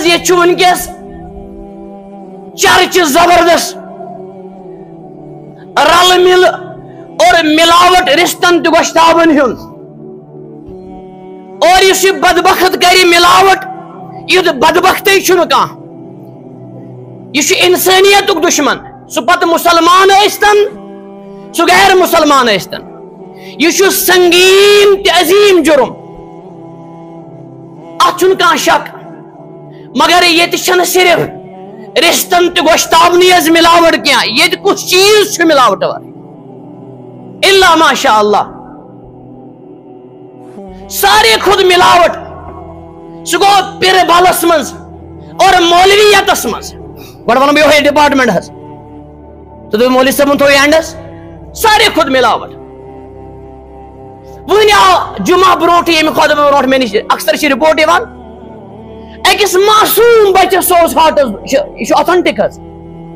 مز یہ ونکس چرچ زبردست رل مل اور ملاوٹ رشتن تو گوشتابن ہن اور اس بدبخت کری ملاوٹ یہ بدبختی چھن کان یہ انسانیت دشمن سہ پتہ مسلمان ٲسۍتن سہ غیر مسلمان ٲسۍتن یہ سنگین تہ عظیم جرم ات چھن کان شک مگر یہ چھن صرف رشتن تہ گوشتابنی یز ملاوٹ کیا یہ کس چیز چھ ملاوٹ الا ماشاء اللہ سارے خود ملاوٹ سہ گو پیر بالس مز اور مولویتس مز گوڑ ون بہ یہ ڈپارٹمنٹ حس تو مولوی صاحب تھو اینڈس سارے خود ملاوٹ ون آو جمعہ برونٹ یم خود برونٹ مے نش اکثر رپورٹ یوان اکس معصوم بچس سوز ہاٹس یہ اوتھنٹک حس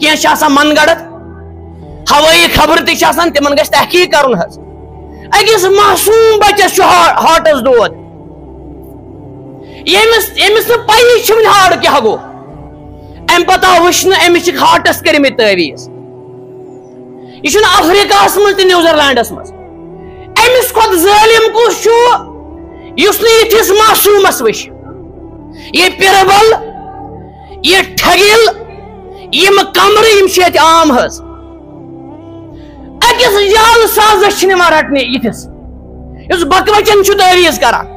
کی من گڑت ہوٲیی خبر تہ تمن گژھِ تحقیق کرن حس اکس معصوم بچس ہاٹس دود یمس پی چھن ہاٹ کیا گو ام پتہ وچھن امس ہاٹس کرمت تعویز یہ افریقہ مز تہ نیوزرلینڈس مز امس کھت ظالم کس یس نتھس معصومس وچھ یہ پربل یہ ٹھگل یم کمر یم عام حس اکس جال سازش رٹنے یتھس اس بکوچن تعویز کران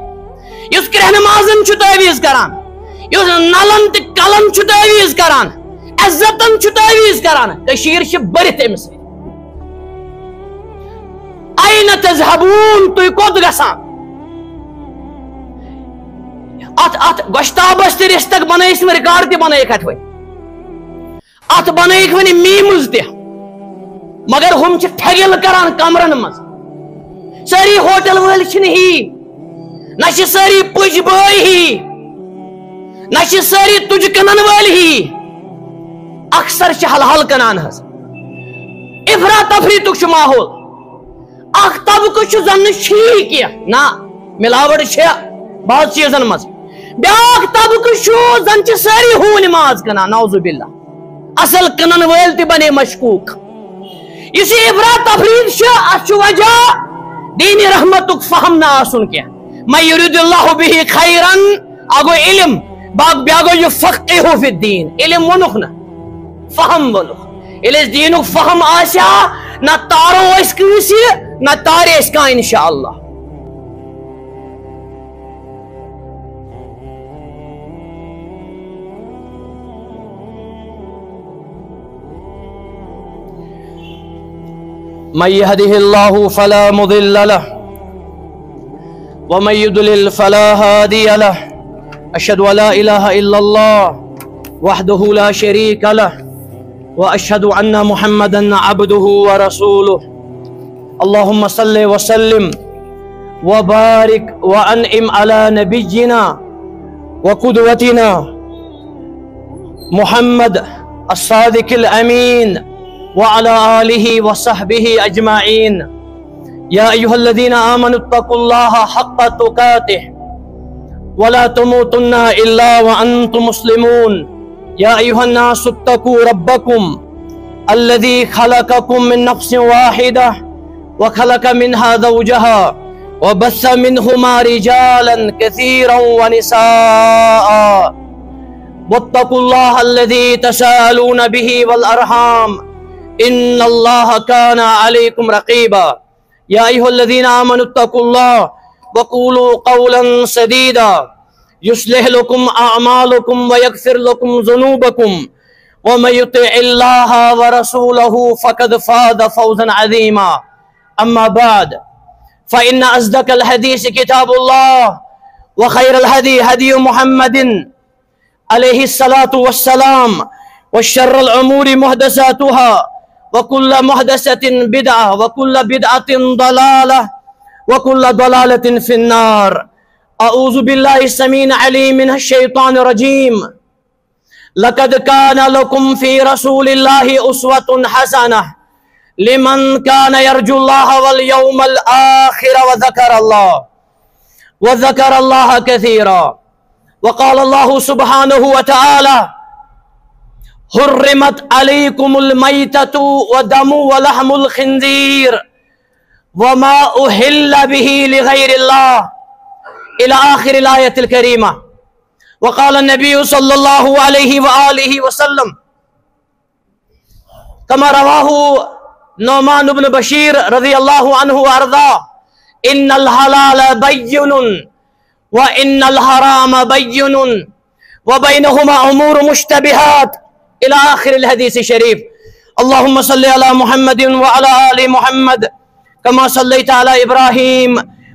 اس کرہنمازن تعویز کران اس نلن تہ کلن تعویز کران عزتن تعویز کران کشیر برت امس این تذهبون تُہۍ کوٚت گژھان ات گوشتابس تہ رشتک بنٲیِس رِکاڈ تہ بنٲیِکھ اتھ ات بنٲیِکھ وۄنۍ میٖمز تہ مگر ہم ٹھگل کران کمرن مز ساری ہوٹل ول ہی نہ ساری پج بٲے ہی نہ ساری تج کنن ول ہی اکثر حل حل کنان حس افرا تفریتک ماحول اخ طبقہ زن چھی کی نا ملاوٹ بعض چیزن مز بیاکھ طبقہ زن ساری ہون ماز کنان نعوذ باللہ اصل کنن ول تہ بنے مشکوک اس افراط تفریط ات وجہ دین رحمتک فہم نہ آسن کی من یرید اللہ به خیرا اگو علم بیا گو یہ فقہ فی الدین علم ونک نا فہم ونک یل دینک فہم آسیا نہ تارو اس کنسی نہ تارے اس کا انشاءاللہ من يهده الله فلا مضل له ومن يضلل فلا هادي له أشهد أن لا إله إلا الله وحده لا شريك له وأشهد أن محمدا عبده ورسوله اللهم صل وسلم وبارك وأنعم على نبينا وقدوتنا محمد الصادق الأمين وعلى آله وصحبه أجمعين يا أيها الذين آمنوا اتقوا الله حق تقاته ولا تموتن إلا وأنتم مسلمون يا أيها الناس اتقوا ربكم الذي خلقكم من نفس واحدة وخلق منها زوجها وبث منهما رجالا كثيرا ونساء واتقوا الله الذي تساءلون به والأرحام إن الله كان عليكم رقيبا يا أيها الذين آمنوا اتقوا الله وقولوا قولا سديدا يصلح لكم أعمالكم ويغفر لكم ذنوبكم ومن يطع الله ورسوله فقد فاز فوزا عظيما أما بعد فإن أصدق الحديث كتاب الله وخير الهدي هدي محمد عليه الصلاة والسلام وشر الأمور محدثاتها وكل محدثة بدعة وكل بدعة ضلالة وكل ضلالة في النار أعوذ بالله السميع العليم من الشيطان الرجيم لقد كان لكم في رسول الله أسوة حسنة لمن كان يرجو الله واليوم الآخر وذكر الله كثيرا وقال الله سبحانه وتعالى حرمت عليكم الميتة والدم ولحم الخنزير وما أهل به لغير الله إلى آخر الآية الكريمة. وقال النبي صلى الله عليه وآله وسلم كما رواه نعمان بن بشير رضي الله عنه وأرضاه إن الحلال بين وإن الحرام بين وبينهما أمور مشتبهات إلى آخر الحديث الشريف. اللهم صل على محمد وعلى آل محمد كما صليت على إبراهيم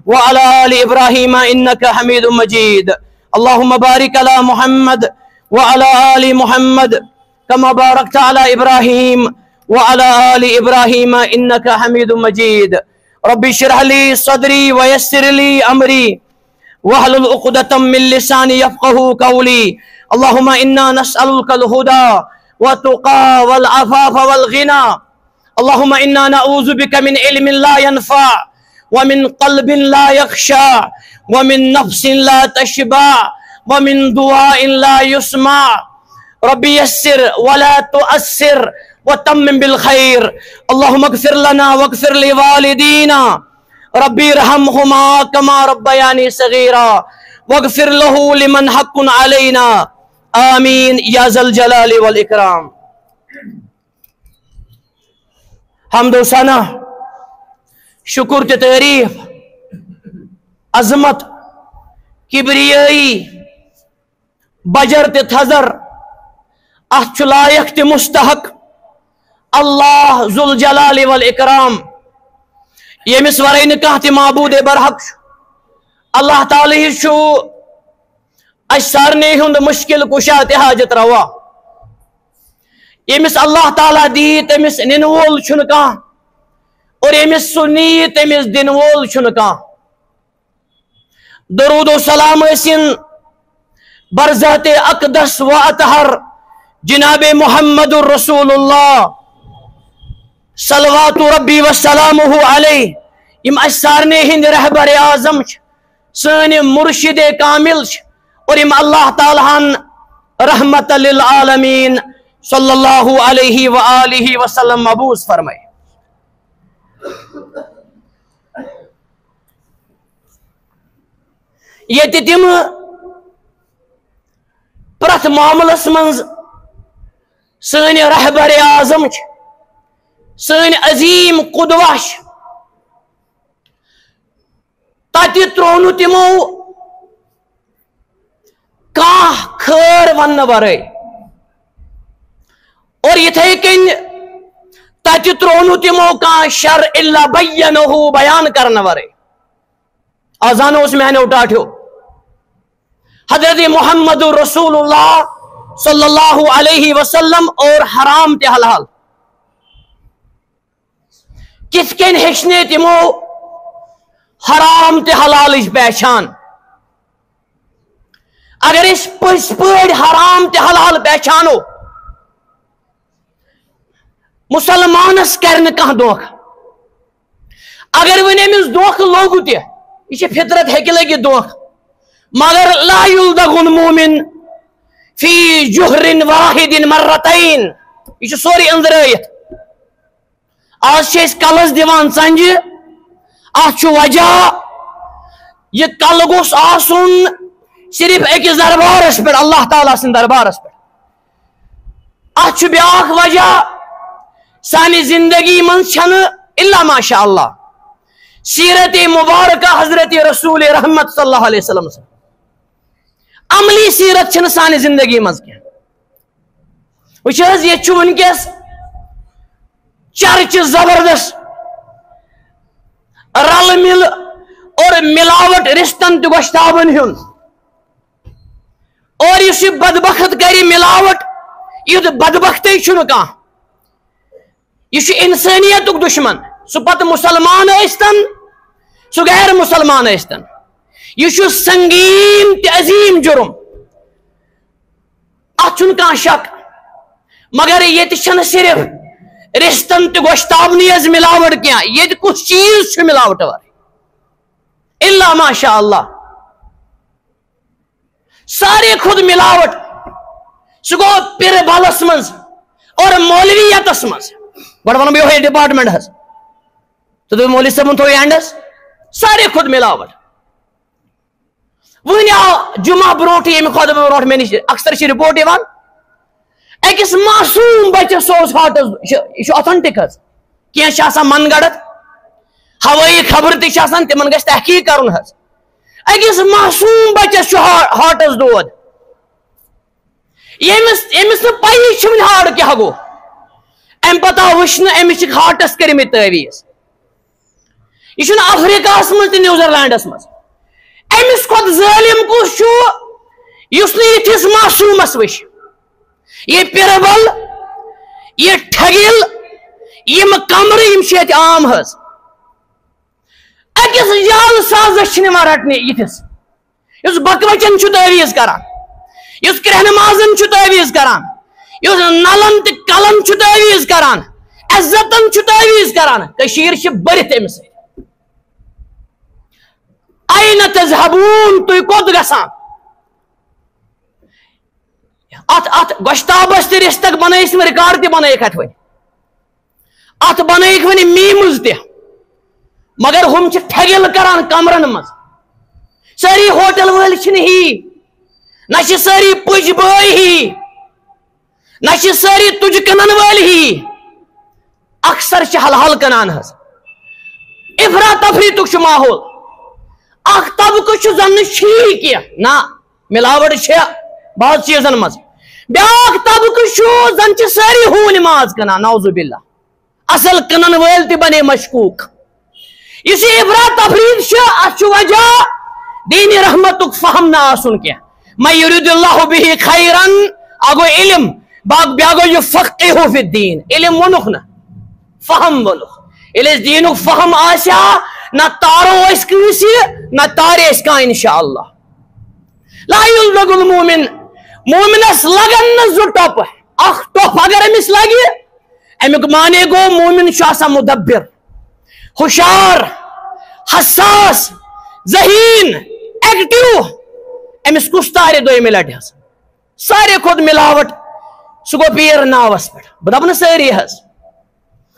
وعلى آل إبراهيم إنك حميد مجيد. اللهم بارك على محمد وعلى آل محمد كما باركت على إبراهيم وعلى آل إبراهيم إنك حميد مجيد. ربي اشرح لي صدري ويسر لي أمري واحلل عقدة من لساني يفقهوا قولي. اللهم إنا نسألك الهدى والتقى والعفاف والغنى. اللهم إنا نعوذ بك من علم لا ينفع ومن قلب لا يخشع ومن نفس لا تشبع ومن دعاء لا يسمع. ربي يسر ولا تؤسر وتمم بالخير. اللهم اغفر لنا واغفر لوالدينا ربي ارحمهما كما ربياني صغيرا واغفر له لمن حق علينا آمين يا ذا الجلال والإكرام. حمد و ثنا شکر تہ تعریف عظمت کبریائی بجر تہ تھزر اتھ چھ لائق تہ مستحق اللہ ذو الجلال والاکرام یمس ورائے نہ کانٛہہ تہ معبود برحق اللہ تعالی چھُ اس سارنٕے ہُنٛد مشکل کشا تہ حاجت روا یمس اللہ تعالیٰ دی تمس نن وول چھُنہٕ کانٛہہ اور یمس سُہ نی تمس دن وول چھُنہٕ کانٛہہ. درود و سلام ٲسِن برذات اقدس و اطہر جناب محمد الرسول اللہ صلوات ربی وسلامہ علیہ یم اس سارنٕے ہٕنٛدۍ رہبر اعظم سٲنۍ مرشد کامل اور یم اللہ تعالیٰ ہن رحمت للعالمین صلی اللہ علیہ وآلہ وسلم مبعوث فرمائے. یہ تم پرت معاملس من سن رہبر اعظم سن عظیم قدوہ تت ترو تمو کانٛہہ خیر ون ورٲے اور یتھے کن تت ترو تمو کانٛہہ شر الا بینہ بیان کرن ورٲے. آزان اس میانو ٹاٹھو حضرت محمد رسول اللہ صلی اللہ علیہ وسلم اور حرام تے حلال کس کن ہیچنے تمو حرام تے حلال پہچان. اگر اس پس پڑ حرام تے حلال پہچانو مسلمانس کرن کانٛہہ دھوکہ اگر ون امس دھوکہ لوگ تہ یہ فطرت ہیکہ لگت دھوکہ مگر لا یلدغ المؤمن فی جہر واحد مرتین یہ سوری اندرائیت. آج کلس دیوان سنجہ ات وجہ یہ کل گوس آسن صرف اکس دربارس پہ اللہ تعالیٰ سن دربارس پہ. ات بیاکھ وجہ سانی زندگی من چھن الا ماشاء اللہ سیرت مبارکہ حضرت رسول رحمت صلی اللہ علیہ وسلم سے عملی سیرت چھن سانی زندگی من کی. وچھز یہ ونکس چرچ زبردست رل مل اور ملاوٹ رشتن تو گوشتابن ہن اور اس بدبخت کری ملاوٹ یہ بدبختی چھن کانٛہہ یہ انسانیت دشمن سہ پتہ مسلمان ٲسۍتن سہ غیر مسلمان ٲسۍتن یہ سنگین تہ عظیم جرم ات چھن کانٛہہ شک مگر یہ چھن صرف رشتن تہ گوشتابنی از ملاوٹ کیا یہ کس چیز چھ ملاوٹ ور الا ماشاء اللہ سارے خود ملاوٹ سہ گو پیر بالس مز اور مولویتس مز گوڑ ون بہ ڈپارٹمنٹ حس تو مولوی صاحب تھو اینڈس سارے خود ملاوٹ ون آو جمعہ برونٹ یم خود برونٹ مے نش اکثر رپورٹ یوان اکس معصوم بچس سوز ہاٹس یہ اوتھنٹک حس کی من گڑت ہوٲیی خبر تم تمن گژھِ تحقیق کرن حس اکس معصوم بچس ہاٹس دود یمس پی چھ ہاٹ کیا گو ام پتہ وچھن امس ہاٹس کرمت تعویز یہ افریقہ مز نیوزرلینڈس مز امس کھت ظالم کس یس نتھس معصومس وچھ یہ پربل یہ ٹھگل یم کمر یم عام حس اکس جال سازش رٹنے یتھس اس بکوچن تعویز کران اس کرہنمازن تعویز کران اس نلن تو کلن تعویز کران عزتن تعویز کران کشیر برت امس این تذهبون تھی کوت گسان ات گوشتابس تہ رستک بنائیس ریکارڈ تہ بنائیک ات ون ات بنائیک ون میمز تہ مگر ہم ٹھگل کران کمرن مز ساری ہوٹل ول ہی نہ ساری پج بٲے ہی نہ ساری تج کنن ول ہی اکثر حل حل کنان حس افرا تفریتک ماحول اخ طبقہ زن کی نا ملاوٹ بعض چیزن مز بیاکھ طبقہ زن ساری ہون ماز کنان نعوذ باللہ اصل کنن ول تہ بنے مشکوک اس افرا تفریت ات وجہ دین رحمتک فہم نہ آسن کی من یرید اللہ به خیرا اگو علم بیا گو یفقہہ فی الدین علم ونک نا فہم ونک یل دینک فہم آسیا نہ تارو اس کنسی نہ تارے اس کا انشاءاللہ لا یلدغ المومن مومنس لگن نہ زو ٹوپ اخ ٹوپ اگر امس لگی امیک مانے گو مومن شاسا مدبر ہوشیار حساس ذہین ایکٹیو امس کس تارے دویمہ لٹہ حس سارے خود ملاوٹ سہ گو پیر ناوس پہ بہ دپ ساری حس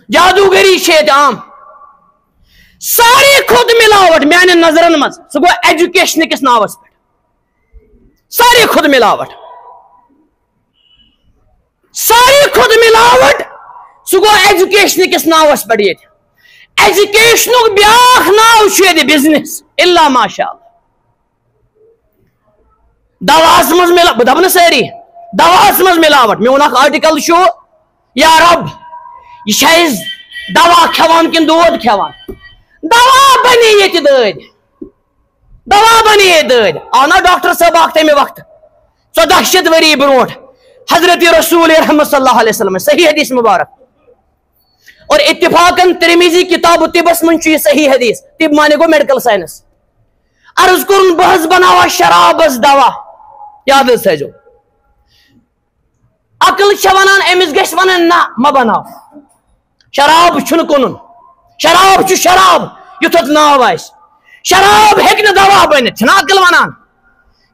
جادوگری عام ساری خود ملاوٹ میان نظرن مز سہ گو ایجوکیشن کس ناوس پہ ساری خود ملاوٹ ساری خود ملاوٹ سہ گو ایجوکیشن کس ناوس پہ یہ ایجوکیشن بیاکھ ناو یہ بزنس الا ماشاء اللہ دواس مز ملا بہ دپ ساری دواس مز ملاوٹ میون اخ آرٹیکل یا رب یہ دوا کھوان کن دود کھوان دوا بنی یہ دد دوا بنی یہ دد آو نا ڈاکٹر صاحب اخ تمہ وقت 14 وری برونٹ حضرت رسول رحمت صلی اللہ علیہ وسلم صحیح حدیث مبارک اور اتفاقاً ترمیزی کتاب طبس من یہ صحیح حدیث طب مانے گو میڈیکل سائنس عرض کرن بہز بناوا شرابس دوا یاد تھو عقل ونان امس گھس ونن نہ ما بناو شراب چھن کنن شراب چھ شراب یتھ ناو آس شراب ہیک نہ دوا بنت چھنا عقل ونان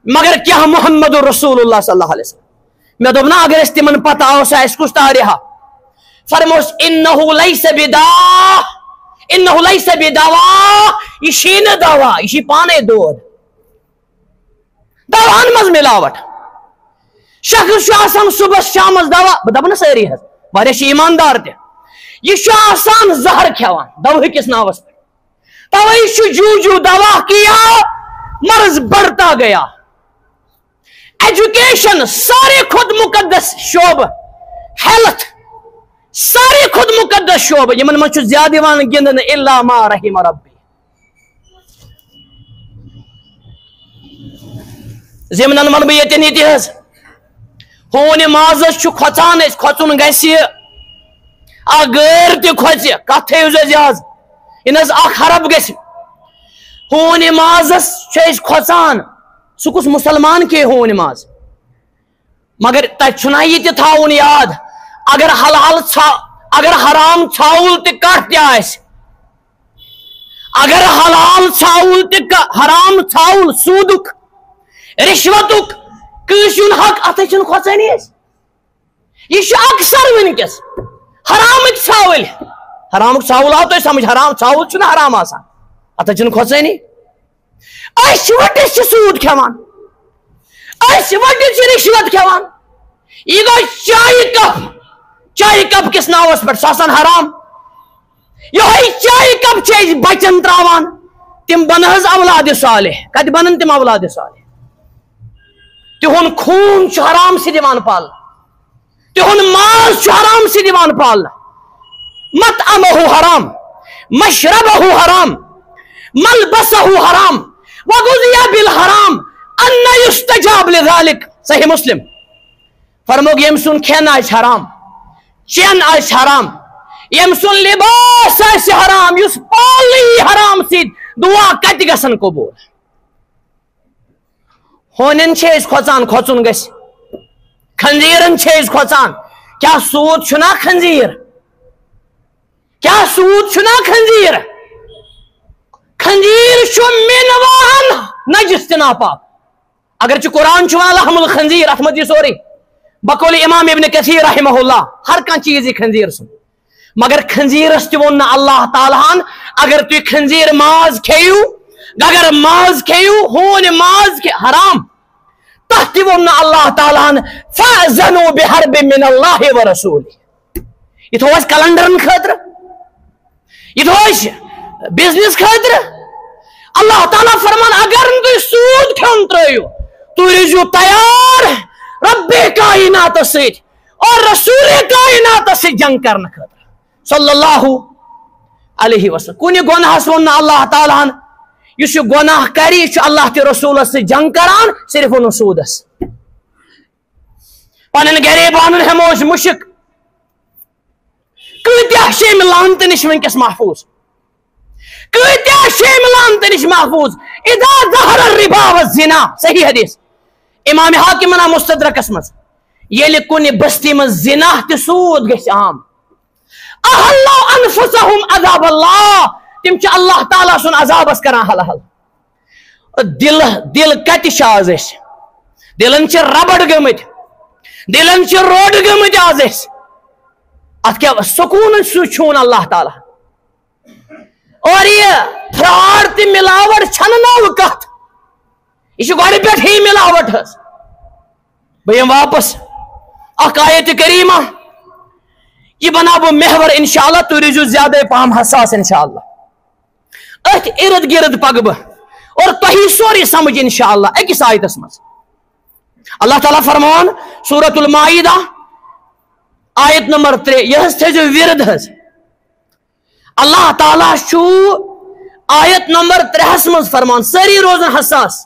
مگر کیا محمد رسول اللہ صلی اللہ علیہ وسلم میں دوپ نا اگر اس تمن پتہ آس اس کس تاریخ فرموس انه ليس بداء انه ليس بدوا یہ شین دوا یہ پانے دود دوان مز ملاوٹ شخص آسان صبح شام دوا دپن ساری حس واریاہ ایماندار تہ یہ آسان زہر کھوان دوا کس ناوس پہ توے جو دوا کیا مرض بڑھتا گیا ایجوکیشن سارے خود مقدس شعبہ ہیلتھ سارے خود مقدس شعبہ یمن من زیادہ گندن الا ما رحم ربی زمنن من بہ یتن یہ حس ہون مازس کھوچان کھوچن گھس غیر تہ کھوچ کت تھو زیاز ان اخ حرب گھ ہون مازس کھوچان سہ کس مسلمان کے ہون ماز مگر تہ یہ تھاون یاد اگر حلال اگر حرام ژھاول تہ کٹ تہ آس اگر حلال ژھاول تہ حرام ژھاول سودک رشوتک کٲنٛسہِ حق اتھ چھنہٕ کھۄژٲنی أسۍ یہ اکثر ونکس حرامک ژھاوٕلۍ حرامک ژھاوُل آو تۄہہِ سمجھ حرام ژھاوُل چھُنہٕ حرام آسان اتھ چھنہٕ کھۄژٲنی أسۍ وٹِس چھِ سوٗد کھٮ۪وان أسۍ وٹِس چھِ رِشوت کھٮ۪وان یہ گوٚو چایہِ کپ کس ناوس پٮ۪ٹھ سُہ آسان حرام یہوے چایہِ کپ چھِ أسۍ بچن تراوان تم بنہٕ حظ اولادِ صالح کتہِ بنن تم اولادِ صالح تہنٛد خوٗن چھُ حرام سۭتۍ یِوان پالنہٕ تہنٛد ماز چھُ حرام سۭتۍ یِوان پالنہٕ مطعمہ حرام مشربہ حرام ملبسہ حرام وغذی بالحرام ان یستجاب لذلک صحیح مسلم فرموگ یم سن کھین آسہِ حرام چین آسہِ حرام یم سن لباس آسہِ حرام یُس پالنہٕ حرام سۭتۍ دعا کتہِ گژھن قبوٗل ہونٮ۪ن چھِ أسۍ کھۄژان کھۄژُن گژھِ خنزیٖرن چھِ أسۍ کھۄژان کیٛاہ سوٗد چھُنا خنزیٖر کیٛاہ سوٗد چھُنا خنزیٖر خنزیٖر چھُ مِنوان نجس تہِ ناپاک اگر چہِ قرآن چھُ ونان لحم الخنزیٖر اتھ منٛز یہِ سورُے بقول امام ابن کثیر رحمہ اللہ ہر کانٛہہ چیٖز یی خنزیٖر سُنٛد مگر خنزیٖرس تہِ ووٚن نہٕ اللہ تعالیٰ ہن اگر تُہۍ خنزیٖر ماز کھیٚیِو اگر ماز کھیٚیِو ہوٗنۍ ماز حرام تتھ تہِ ووٚن نہٕ اللہ تعالیٰ ہن فأذنوا بحرب من اللہ ورسولہ یہ تھوٚو اَسہِ کلنڈرن خٲطرٕ یہ تھوٚو اَسہِ بزنس خٲطرٕ اللہ تعالیٰ فرمان اگر نہٕ تُہۍ سوٗد کھیوٚن ترٲیِو تُہۍ روٗزِو تیار رب کائناتس سۭتۍ اور رسول کائناتس سۭتۍ جنگ کرنہٕ خٲطرٕ صلی اللہ علیہ وسلم کُنہِ گۄناہس ووٚن نہٕ اللہ تعالیٰ ہن یُس یہِ گۄناہ کرِ یہِ چھُ اللہ تہِ رسوٗلس سۭتۍ جنگ کران صرف ووٚنُن سوٗدس پنٕنۍ گرے بانُن ہٮ۪مو أسۍ مُشک کۭتیاہ چھِ امہِ لعنتہٕ نِش وٕنکیٚس محفوٗظ کۭتیاہ چھِ امہِ لعنتہٕ نِش محفوٗظ اذا ظہر الربا والزنا صحیح حدیث امام حاکمن آو مستدرکس منٛز ییٚلہِ کُنہِ بستی منٛز زنا تہٕ سوٗد گژھِ عام احلوا انفسہم عذاب اللہ تم چھِ اللہ تعالیٰ سُنٛد عذابس کران حل حل دل کتہِ چھِ آز أسۍ دلن چھِ ربڑ گٔمٕتۍ دلن چھِ روڈ گٔمٕتۍ آز أسۍ اتھ کیٛاہ سکوٗن چھُون اللہ تعالیٰ اور یہ فراڈ تہِ ملاوٹ چھنہٕ نٔو کتھ یہ چھُ گۄڈٕ پٮ۪ٹھٕے ملاوٹ حظ بہٕ یِمہٕ واپس اکھ آیت کریٖمہ یہ بناو بہٕ محور انشاءاللہ تُہۍ روٗزِو زیادے پہم حساس انشاءاللہ أتھۍ ارد گرد پکہٕ بہٕ اور تۄہہِ سورُے سمجھ انشاءاللہ أکِس آیتس منٛز اللہ تعالیٰ فرمان سورۃ المائدہ آیت نمبر 3 یہ حظ تھٲیزیو ورد حظ اللہ تعالیٰ چھُ آیت نمبر 3 منٛز فرمان سٲری روزن حساس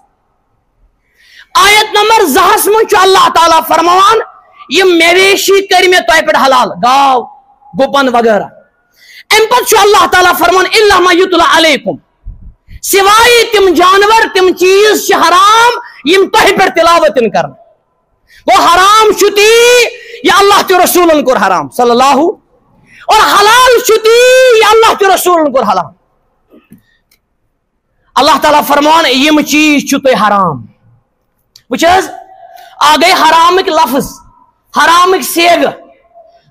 آیت نمبر 2 منٛز چھُ اللہ تعالیٰ فرماوان یِم مویشی کٔرۍ مےٚ تۄہہِ پٮ۪ٹھ حلال گاو گُپن وغیرہ امہِ پتہٕ چھُ اللہ تعالیٰ فرمان الا ما یُتلا علیکم سوائے تم جانور تم چیز چھِ حرام یِم تۄہہِ پٮ۪ٹھ تلاوت یِن کرنہٕ گوٚو حرام چھُ تی یہِ اللہ تہِ رسوٗلن کوٚر حرام صلی اللہ اور حلال چھُ تی یہِ اللہ تہِ رسوٗلن کوٚر حلال اللہ تعالیٰ فرمان یِم چیز چھُو تۄہہِ حرام وٕچھ حظ آ گٔے حرامٕکۍ لفظ حرامٕکۍ سیگہٕ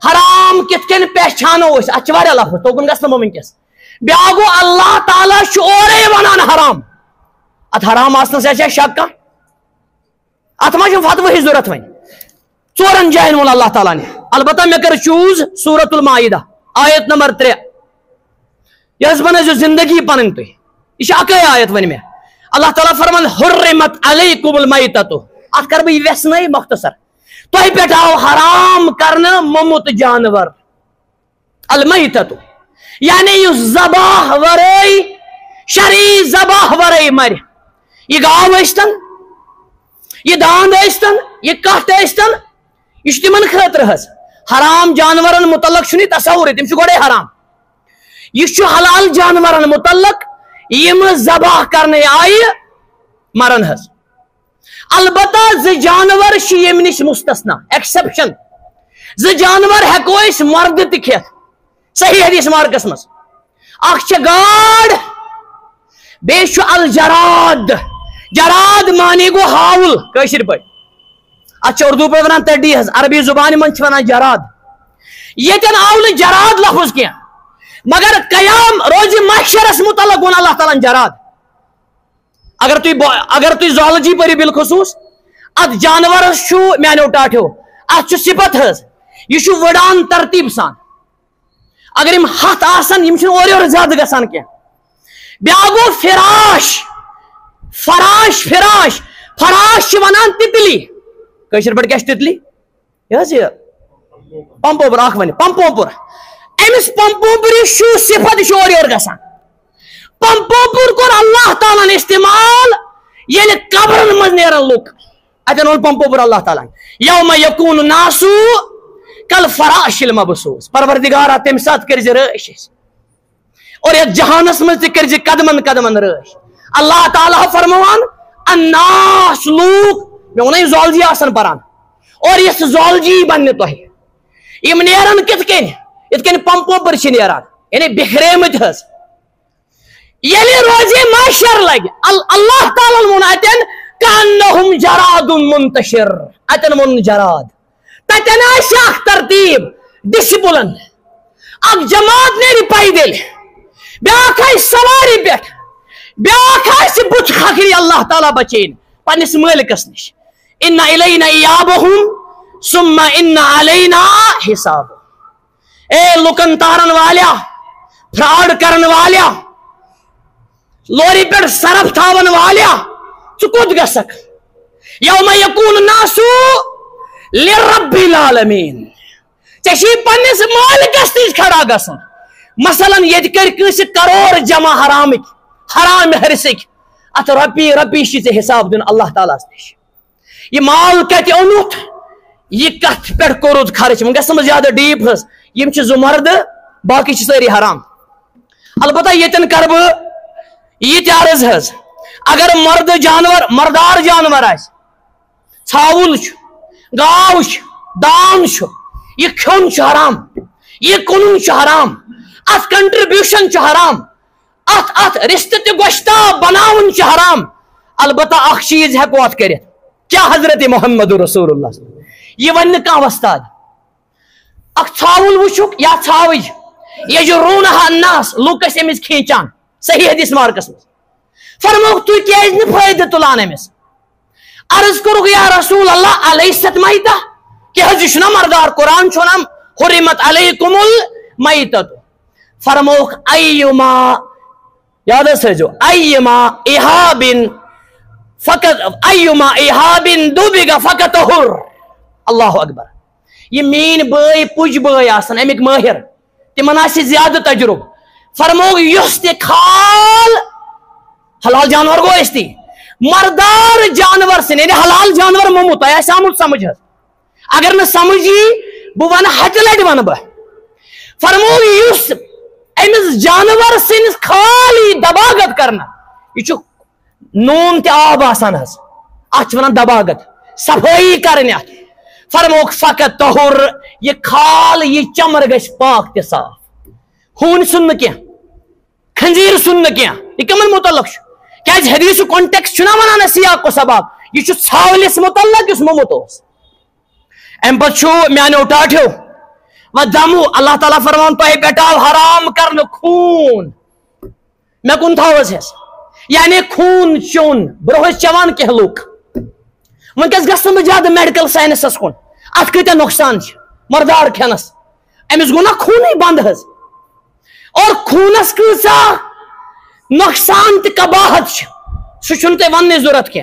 حرام کِتھ کٔنۍ پہچانو أسۍ اتھ چھِ واریاہ لفظ توکُن گژھنہٕ بہٕ وٕنکیٚس بیٛاکھ گوٚو اللہ تعالیٰ چھُ اورے ونان حرام اتھ حرام آسنس آسہِ شک کانٛہہ اتھ ما چھُ فتوٕہٕچ ضروٗرت وۄنۍ ژورن جاین ووٚن اللہ تعالیٰ نے البتہ مےٚ کٔر چوٗز سورۃ المائدہ آیت نمبر 3 یہِ حظ بنٲیزیو زندگی پنٕنۍ تُہۍ یہ چھِ اکٲے آیت وۄنۍ مےٚ اللہ تعالیٰ فرمان حرمت علیکم المیتۃ اتھ کرٕ بہٕ یہِ ویژنٲے مختصر تۄہہِ پٮ۪ٹھ آو حرام کرنہٕ موٚمُت جانور المیتۃ یعنی یُس ذبح ورٲے شرعی ذبح ورٲے مرِ یہِ گاو ٲسۍتن یہِ داند ٲسۍتن یہِ کٹھ ٲسۍتن یہ تمن خاطر حظ حرام جانورن متعلق چھُنہٕ یہِ تصوُرٕے تِم چھِ گۄڈے حرام یہ حلال جانورن متعلق یم ذبح کرنے آیہِ مرن حظ البتہ زٕ جانور چھِ ییٚمہِ نِش مستثنا ایکسپشن زٕ جانور ہٮ۪کو أسۍ مرد تہِ کھٮ۪تھ صحیح حدیث مارکس منٛز اکھ چھِ گاڈ بیٚیہِ چھُ الجراد جراد معنی گوٚو ہاوُل کٲشِر پٲٹھۍ اچھا اردو پہ ونان تڈی حض عربی زبان من ونان جراد یتن آو نہ جراد لفظ کی مگر قیام روز محشرس متعلق ون اللہ تعالیٰ جراد اگر تھی زالجی پری بالخصوص ات جانورس چھو میانو ٹاٹھو ات صفت حض یہ وڑان ترتیب سان اگر یم ہتھ آسن یم اور یور زیادہ گسان کی بیاکھ گو فراش فراش فراش فراش ونان تتلی کشر پہ کیا تتلی یہ پمپوپر اخ ون پمپوپر امس پمپوپر صفت اور یور گسان پمپوپر کور اللہ تعالیٰ استعمال یل قبرن مز نیرن لوک اتن اون پمپوپر اللہ تعالیٰ یوم یکون الناس کل فراش المبثوث پروردگارا تم سات کرز رش اور یہ جہانس مز ترز قدمن قدمن رش اللہ تعالیٰ فرمان الناس لوک میں ون زولجی آسن پران اور یہ زولجی بن تہ یم نیرن کت کن ات کن پمپوپر نیران یعنی بکھریمت حض یلی روزی محشر لگ اللہ تعالیٰ وون اتن کانہم جراد منتشر اتن من جراد تتن اخ ترتیب ڈسپلن اخ جماعت نیری پیدل بیاکھ سواری پہ بیاکھ بت کھکھری اللہ تعالیٰ بچین پنس مالکس نش ان الینا ایابہم ثم ان علینا حساب اے لکن تارن والیا فراڈ کرن والیا لوری پہ سرف تھاون والیا ثت گسک یوم یکون الناس لرب العالمین ٹھیک پنس مالکس نش کھڑا گسن مثلا یہ کر کنس کروڑ جمع حرام ہرسک ات رپی ژے حساب دن اللہ تعالیٰ نش یہ مال کت اونت یہ کت پہ کورت خرچ ون گھم زیادہ ڈیپ حض یم زمرد باقی ساری حرام البتہ یتن کر بہ یہ عرض حض اگر مرد جانور مردار جانور آس ژھاوُل گاو دان یہ کھیون حرام یہ کُنُن حرام ات کنٹربیوشن حرام ات رشتہ تہ گوشتاب بناون حرام البتہ اخ چیز ہیکو ات کرت کیا حضرت محمد رسول اللہ یہ ون کھانا وستاد اخ ژھاوُل وچھک یا ژھاوج یجرونها الناس لوک ٲسۍ أمِس کھینچان صحیح حدیث مارکس مز فرموک تُہۍ کیازِ نہٕ فٲیدٕ تُلان أمِس عرض کوٚرُکھ یا رسول اللہ الیست میتہ کہ حض یہ مردار قرآن چھونم حرمت علیکم المیتۃ فرموک ایما یاد تھٲیزیو ایما احاب فقط ایما احاب دُبِغ فقطہر اللہ اکبر یہ مین بٲے پُج بٲے آسن امیک مٲہر تمن آسہِ زیادہ تجربہ فرموک یس تہ کھال حلال جانور گو استی مردار جانور سن یعنی حلال جانور مومو تہ آسہِ آمُت سمجھ حض اگر نہ سمجھی بہ ون ہتہ لٹ ون بہ فرموک یس امس جانور سنس خالی دباغت کرنا یہ نون تہ آب آسان حض ات ونان دباغت صفائی کرنی ات فرموک فقط طہر یہ کھال یہ چمر گژھِ پاک تہ صاف ہون سن کی خنزیر سن کی یہ کمن متعلق کیاز حدیث کانٹیکسٹ چھنا ونان سیاق و سباق یہ ژھاولس متعلق اس مومت اوس ام پتہ میانو ٹاٹھو و دمو اللہ تعالیٰ فرمان تہ پہ آو حرام کرن خون مے کن تھوس یعنی خون چون برو چوان کی لوک ونکس گھن بہ زیادہ میڈیکل سائنسس کن ات کتیا نقصان مردار کھینس امس گو نا خون بند حض اور خونس کیسا نقصان تہ قباحت سہ ون ضرورت کی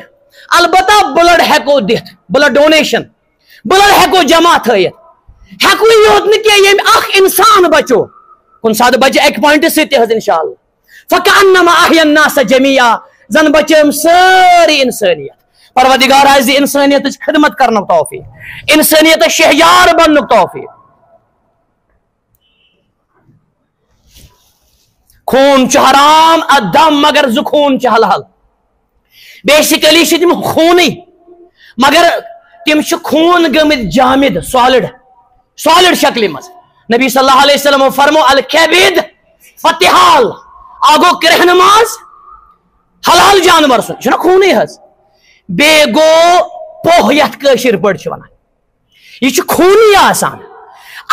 البتہ بلڈ ہیکو دت بلڈ ڈونیشن بلڈ ہیکو جمع تھیت ہیکو یوت نی یم اخ انسان بچو کن سات بچہ اک پوائنٹ ست حض انشاءاللہ فکانما احیا الناس جميعا زن بچم ساری انسانیت پروردگار آز انسانیت خدمت کرنک توفیق انسانیت شہجار بنک توفیق خون حرام الدم مگر زٕ خون حلال بیسیکلی تم خونی مگر تم خون گمت جامد سالڈ شکل مز نبی صلی اللہ علیہ وسلم فرمو الکبد فتحال آگو کرہنماز حلال جانور سن خونی حض بے گو پوہ یتھ کٲشِر پٲٹھۍ چھِ وَنان یہ چھُ خوٗنی آسان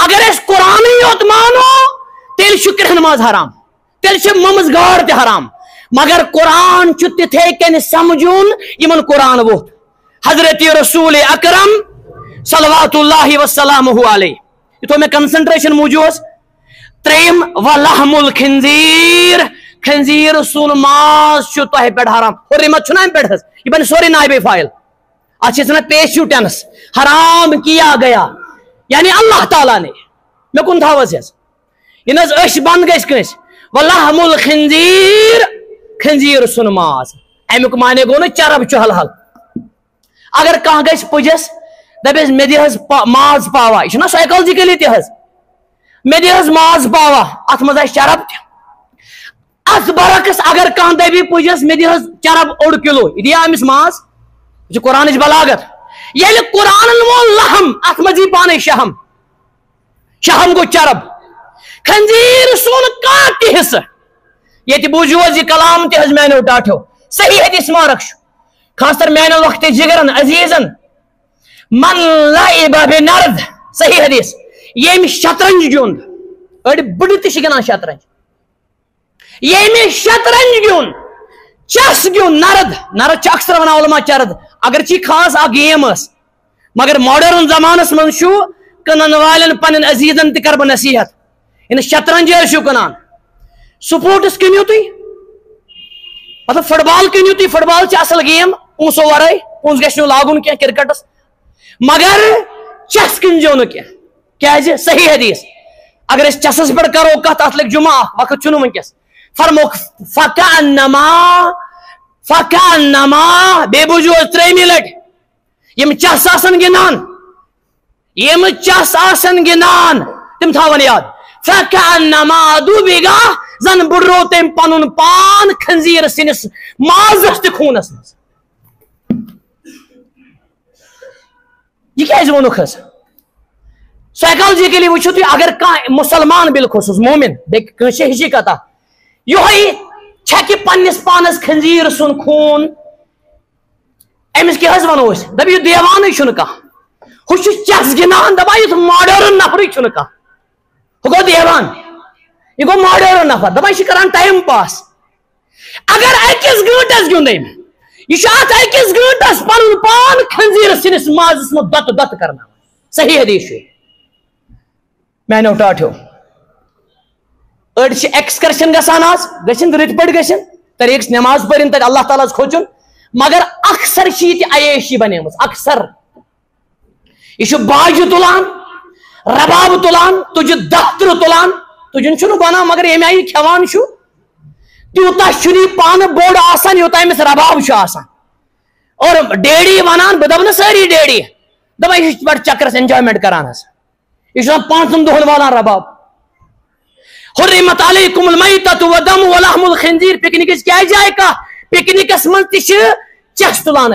اگر أسۍ قرآنٕے یوت مانو تیٚلہِ چھُ کرٛہن ماز حرام تیٚلہِ چھِ ممٕژ گاڈ تہِ حرام مگر قرآن چھُ تِتھے کٔنۍ سمجھُن یِمن قرآن ووٚتھ حضرت رسول اکرم صلوات اللہ وسلامہ علیہ یہ تو میں کنسنٹریشن موجود تریم ولحم الخنزیر خنزیر سون ماز چھُ تۄہہِ پٮ۪ٹھ حرام حرمت چھُنہ اَمہِ پٮ۪ٹھ حظ یہ بنہِ سورُے نائبے فائل اتھ چھِ ٲسۍ پیشو ٹینس حرام کیا گیا یعنی اللہ تعالیٰ نے مےٚ کُن تھاو حظ یہ نہ حظ أچھ بنٛد گژھِ کٲنٛسہِ ولحم الخنزیر خنزیر سُنٛد ماز امیُک معنی گوٚو نہٕ چرب چھُ حلحل اگر کانٛہہ گژھِ پُجس دپیس مےٚ دِ حظ ماز پاوا یہ چھُنہ سائیکالجِکلی تہِ حظ مےٚ دِ حظ ماز پاوا اتھ منٛز آسہِ چرب تہِ اتھ برعکس اگر کانٛہہ دپہِ پُجس مےٚ دِ حظ چرب 1 کِلوٗ یہِ دِیا أمِس ماز یہ چھُ قرآنٕچ بلاغت ییٚلہِ قرآنن ووٚن لحم اتھ منٛز یی پانے شہم شہم گوٚو چرب خنزیر سُنٛد کانٛہہ تہِ حصہٕ ییٚتہِ بوٗزِو حظ یہِ کلام تہِ حظ میانیو ٹاٹھیو صحیح حدیث مارک چھُ خاص کر میانٮ۪ن وقتِ جگرن عزیزن من لعب بنرد صحیح حدیث ییٚمۍ شطرنج گیُنٛد أڑۍ بٕڈٕ تہِ چھِ گِنٛدان شطرنج ییٚمۍ شطرنج گیُنٛد چس گیُنٛد نرد چھِ اکثر ونان علما چرد اگرچہ خاص اکھ گیم ٲس مگر ماڈرن زمانس منٛز چھُ کٕنن والٮ۪ن پنٕنٮ۪ن عزیزن تہِ کرٕ بہٕ نصیحت یعنی شطرنج حظ چھِو کٕنان سپورٹس کٕنِو تُہۍ مطلب فٹ بال کٕنِو تُہۍ فٹ بال چھِ اصل گیم پونٛسو ورٲے پونٛسہٕ گژھِ نہٕ لاگُن کینٛہہ کرکٹس مگر چس کٕنزیو نہٕ کینٛہہ کیازِ صحیح حدیث اگر أسۍ چسس پٮ۪ٹھ کرو کتھ اتھ لگہِ جمعہ وقت چھُنہٕ وٕنکیٚس فرموک فکانما بیٚیہِ بوٗزِو حظ 3مہِ لٹہِ یِم چس آسن گِنٛدان تِم تھاون یاد فکانما دوٗبِگا زن بُڈرو تٔمۍ پنُن پان خنزیٖر سٕنٛدِس مازس تہِ خوٗنس منٛز یہ کیازِ ووٚنُکھ حظ سائیکالجِکلی وٕچھِو تُہۍ اگر کانٛہہ مُسلمان بالخصوٗص مومِن بیٚیہِ کٲنٛسہِ ہِشی کتھا یِہوے چھکہِ پننِس پانس خنزیٖر سُنٛد خوٗن أمِس کیٛاہ حظ ونو أسۍ دپہِ یہِ دیوانٕے چھُنہٕ کانٛہہ ہُہ چھُ چس گِنٛدان دپان یُتھ ماڈٲرٕن نفرٕے چھُنہٕ کانٛہہ ہُہ گوٚو دیوان یہ گوٚو ماڈٲرٕن نفر دپان یہِ چھُ کران ٹایم پاس اگر أکِس گٲنٛٹس گیُنٛد أمۍ یہ چھُ اتھ أکِس گٲنٛٹس پنُن پان خنزیٖر سٕنٛدِس مازس منٛز دۄتہٕ کرناوان صحیح حدیث چھُ میانیو ٹاٹھیو أڑۍ چھِ ایکسکرشن گژھان آز گژھن رٕتۍ پٲٹھۍ گژھن طریٖقس نٮ۪ماز پٔرِنۍ تتہِ اللہ تعالیٰ ہس کھوژُن مگر اکثر چھِ ییٚتہِ عیٲشی بنیمٕژ اکثر یہ چھُ باجہِ تُلان رباب تُلان تُجہِ 10 تُلان تُجُن چھُنہٕ بنان مگر ییٚمہِ آیہِ یہِ کھٮ۪وان چھُ تیوٗتاہ چھُنہٕ یہِ پانہٕ بوٚڑ آسان یوٗتاہ أمِس رباب چھُ آسان اور ڈیڈی ونان بہٕ دپہٕ نہٕ سٲری ڈیڈی دپان یہِ چھُ بڑٕ چکرس انجایمنٹ کران حظ یہ چھُ 5 دۄہن والان رباب حرمت علیکم المیتۃ والدم ولحم الخنزیر پکنکس کیازِ آیہِ کتھ پکنکس منٛز تہِ چھِ چس تُلان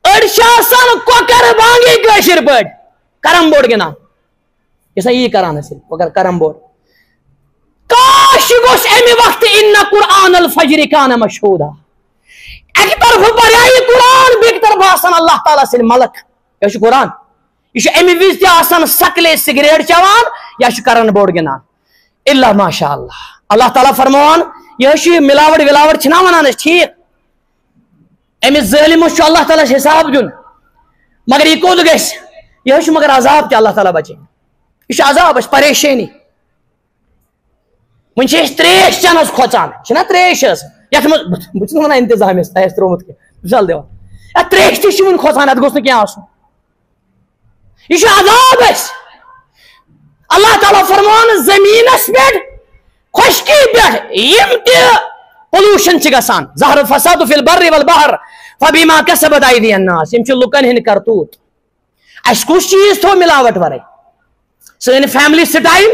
أڑۍ چھِ آسان کۄکر بانگی کٲشِر پٲٹھۍ کرم بورڈ گِنٛدان یہِ سا یی کران اَسہِ کۄکر کرم بورڈ کاش گوٚژھ اَمہِ وقتہٕ اِنَّ قرآن الفجر کان مشہوٗدا اَکہِ طرفہٕ پریا یہِ قرآن بیٚکہِ طرفہٕ آسان اللہ تعالیٰ سٕنٛدۍ ملک یہِ چھُ قرآن یہ چھُ اَمہِ وِزِ تہِ آسان سکلے سگریٹ چٮ۪وان یا چھُ کرن بورڈ گِنٛدان الا ماشاء اللہ اللہ تعالیٰ فرماوان یہِ حظ چھُ ملاوٹ ولاوٹ چھِنا ونان أسۍ ٹھیٖک أمِس ظٲلمس چھُ اللہ تعالیٰ حساب دیُن مگر یہِ کوٚت گژھِ یہِ حظ چھُ مگر عذاب تہِ اللہ تعالیٰ بچٲیِن یہِ چھُ عذاب اَسہِ پریشٲنی وۄنۍ چھِ أسۍ تریش چٮ۪نس کھۄژان چھِنا تریش حظ یتھ منٛز بہٕ چھُس نہٕ ونان انتظام تۄہہِ آسہِ ترومُت کینٛہہ مِثال دِوان یتھ تریش تہِ چھِ وُنہِ کھۄژان اتھ گوٚژھ نہٕ کینٛہہ آسُن یہ چھُ عذاب اَسہِ اللہ تعالیٰ فرماوان زٔمیٖنس پٮ۪ٹھ خۄشکی پٮ۪ٹھ یِم تہِ پولوشن چھِ گژھان ظہر فساد فی البر والبحر فبما کسبت ایدی الناس یِم چھِ لُکن ہٕنٛدۍ کرتوٗت اَسہِ کُس چیٖز تھوٚو ملاوٹ ورٲے سٲنۍ فیملی سٹایل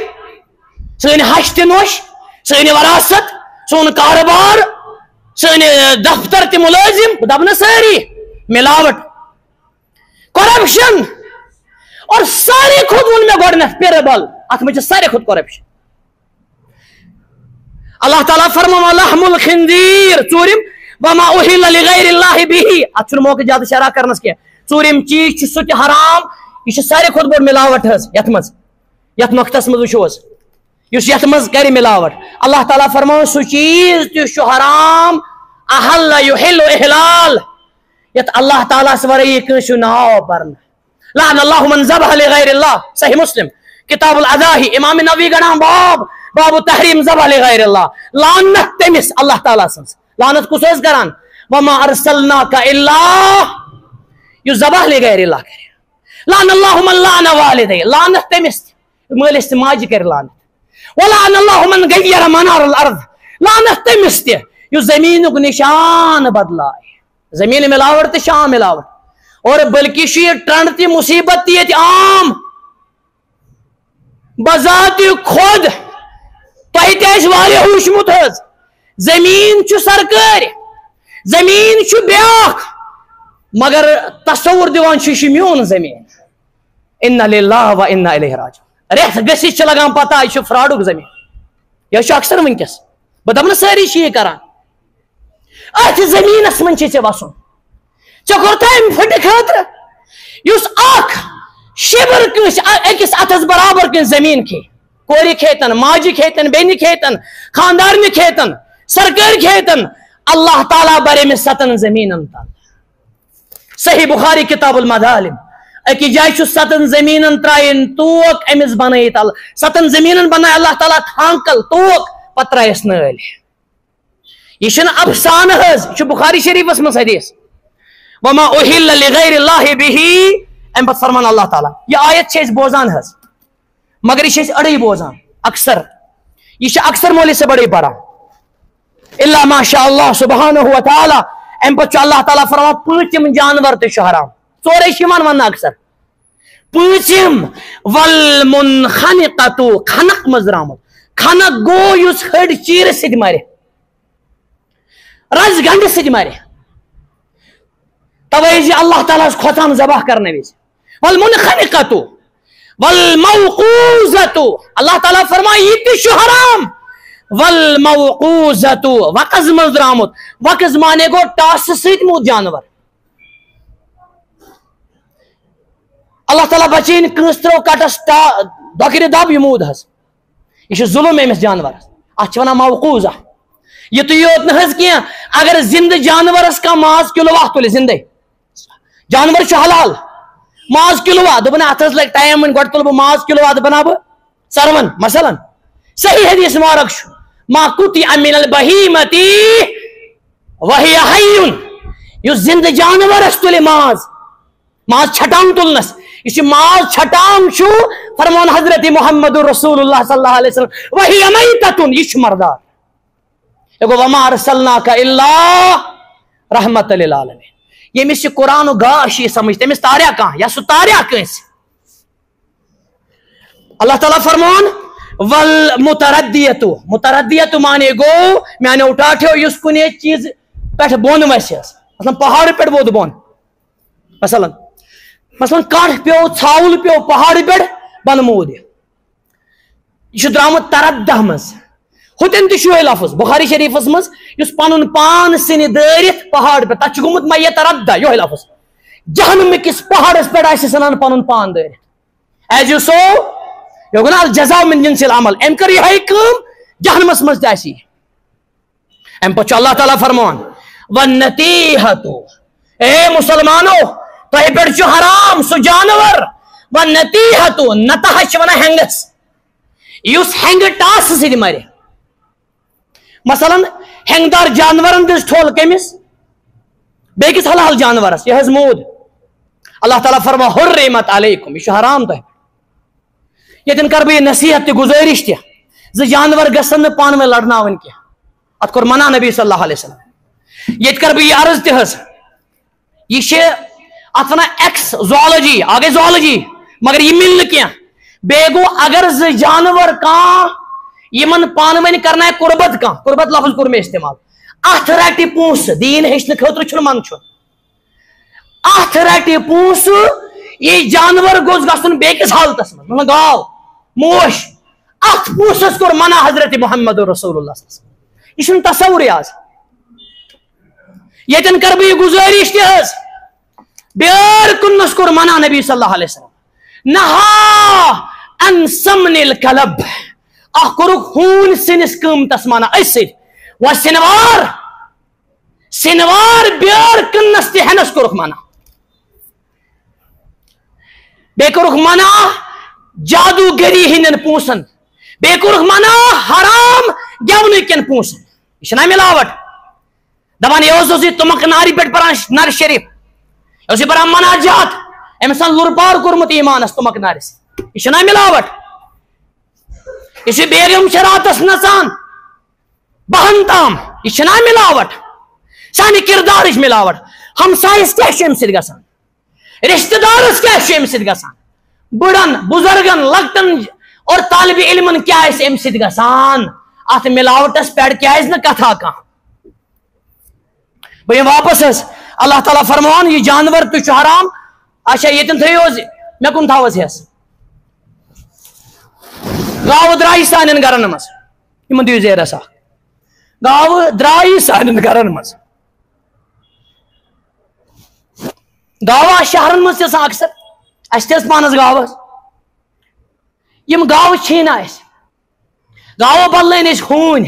سٲنۍ ہش تہِ نوش سٲنۍ وراثت سون کاروبار سٲنۍ دفتر تہِ مُلٲزم بہٕ دپہٕ نہٕ سٲری ملاوٹ کرپشن اور ساروی کھۄتہٕ ووٚن مےٚ گۄڈٕنیتھ پیربل اتھ منٛز چھِ ساروی کھۄتہٕ کرپشن اللہ تعالیٰ فرماوان لحم الخنزیر ژوٗرِم وما احل لغیر اللہ به اتھ موقع زیادہ شرح کرنس کی ژوٗرِم چیز سہ تہ حرام یہ ساروی کھت بوڑ ملاوٹ یت مز یت نقطس مز وچھو اس یت مز کر ملاوٹ اللہ تعالیٰ فرماؤ سہ چیز تہ حرام احل یحل احلال یت اللہ تعالیٰ ورٲیی کٲنٛسہِ ناو برن لعن اللہ من ذبح لغیر اللہ صحیح مسلم کتاب الاضاحی امام نووی گڑان باب تحریم ذبح لغیر اللہ لعنت تمس اللہ تعالیٰ سنس لعنت کس کران وما ارسلناک الا یہ ذبح لغیر اللہ کرے لعن اللہ من لعن والدی لعنت تمس مالس ماجہ کر لعنت ولعن اللہ من غیر منار الارض لعنت تمس تہ یہ زمین نشان بدلائے زمین ملاوٹ تو شام ملاوٹ اور بلکہ یہ ٹرنڈ تی مصیبت تی یہ عام بذات خود تہ وچمت زمین سرکار زمین بیاکھ مگر تصور دیوان یہ میون زمین انا للہ و انا الیہ راجعون ریت گھت لگان پتہ یہ فراڈک زمین یہ اکثر ونکس بہ دپ ساری یہ کران ات زمینس من ے وسن ٹھیک ام پھٹ خاطر اس اخ شبر کنس اکس اتس برابر کن زمین کھے کوری کھیتن ماجہ کھیتن بین کھیتن خاندارنہ کھیتن سرکار کھیتن اللہ تعالیٰ برے میں 7 زمینن تل صحیح بخاری کتاب المظالم اکی جائے 7 زمینن ترائن توک امس بنائیت 7 زمینن بنائے اللہ تعالیٰ تھانکل توک پتہ ترائیس نال یہ افسانہ یہ بخاری شریفس من حدیث وما احل لغیر اللہ به ام پتہ فرمان اللہ تعالیٰ یہ آیت بوزان مگر یہ اڑی بوزان اکثر یہ اکثر مولی سے بڑی پڑا الا ما شاء اللہ سبحانہ و تعالی ام پتہ اللہ تعالیٰ فرمان پوچم جانور تہ حرام ژورے ون اکثر پوچم والمنخنقۃ خنق مز درامت خنق گو یس ہڈ چیر سۭتۍ مرِ رز گنڈ سۭتۍ مرِ توے اللہ تعالیٰ کھوتان ذبح کرنے وز والمنخنقۃ والموقوذۃ اللہ تعالیٰ فرمائے یہ تہ حرام والموقوذۃ وقز مز درامت وقز مانے گو ٹاس سۭتۍ موت جانور اللہ تعالیٰ بچین کنس ترو کٹس دکر دب یہ مود یہ ظلم امس جانورس ات ونان موقوذہ یہ تو یوت نہ کی اگر زندہ جانورس کا ماز کلوا تل زندے جانور حلال ماز کلوا دپن ات لگ ٹائم گۄڈٕ تُلہٕ بہٕ ماز کلوا بنا بہ ژرون مثلا صحیح حدیث مبارک ما قطع من البہیمۃ وہی حی یس زندہ جانورس تل ماز چھٹان تلنس یہ ماز چھٹان فرمان حضرت محمد رسول اللہ صلی اللہ علیہ وسلم وہی میتۃ یہ مردار وما ارسلناک الا رحمۃ للعالمین یمس یہ قرآن و گاش یہ سمجھ تمس تاریا کہاں یا سہ تاریا کنس اللہ تعالیٰ فرمان والمتردیۃ متردیۃ مانے گو میانے اٹھاٹھو اس کنے چیز پہ بون ویسے مثلا پہاڑ پہ ووت بون مثلا کٹ پیو ژھاول پیو پہاڑ پہ بن مود یہ درامت تردہ مز ہوتن تہ لفظ بخاری شریفس مز اس پن پان سن دارت پہاڑ پہ تک گومت ما یہ تردہ یہ لفظ جہنم کس پہاڑس پہ سنان پن پان دارت ایز یو سو یہ گو نا الجزاء من جنس العمل ام کر یہ کام جہنمس مز تہ ام پہ اللہ تعالیٰ فرمان والنتیحۃ اے مسلمانو تہ پہ حرام سہ جانور والنتیحۃ نتح ونان ہینگس اس ہینگ ٹاس سی مرِ مثلا ہینگدار جانورن دس ٹھول کمس بیکس حلال جانورس یہ مود اللہ تعالیٰ فرما حرمت علیکم یہ حرام تہ یتن کر بہ نصیحت تہ گزارش تہ جانور گژھن نہ پانہٕ ؤنۍ لڑناوٕنۍ کینٛہہ ات کور منع نبی صلی اللہ علیہ وسلم یت کر بہ یہ عرض تہ یہ ات ونان ایکس زوالوجی آگے زوالوجی مگر یہ مل نہ کینٛہہ بیٚیہِ گوٚو اگر جانور کانٛہہ یمن پان ون کرنا قربت قربت لفظ کور میں استعمال ات رٹہ پونس دین ہچن خاطر من ات رٹہ پونس یہ جانور گوس گھن بیکس حالتس من گاو موش ات پونسس کور منع حضرت محمد رسول اللہ صلی اللہ علیہ وسلم یہ تصور آج یتن کر بہ گزارش تہذ بیار کنس کور منع نبی صلی اللہ علیہ وسلم نہا ان سمن الکلب اخ کورک ہون سنس قیمتس منع اس و سنوار بیار کنس تہ ہنس کورک منع بے کورک منع جادوگری ہندن پونسن بے کورک منع حرام گیون کن پونسن یہ ملاوٹ دپان یہ تمک ناری پہ پران نر شریف یہ پران مناجات امس لرپار کورمت ایمانس تمک نارس یہ ملاوٹ یہ بیگم راتس نژان بہن تام یہ ملاوٹ سانہ کردارچ ملاوٹ ہمسایس کیا ام سی گژھان رشتہ دارس کیا ام سی گژھان بڑن بزرگن لکٹن اور طالب علمن کیا ام سی گژھان ات ملاوٹس پہ کیا کتھا کھانا بہ واپس اللہ تعالیٰ فرمان یہ جانور تہ حرام اچھا یتن تھو مے کن تھوس ہس گاو درائ سان گرن مز ان دیو زیرس اخ گاو درائ سان گرن مز گاو شہرن مز تہ اکثر اس تہ پانس گاو یم گاو چھین اس گاو بدلین اس ہون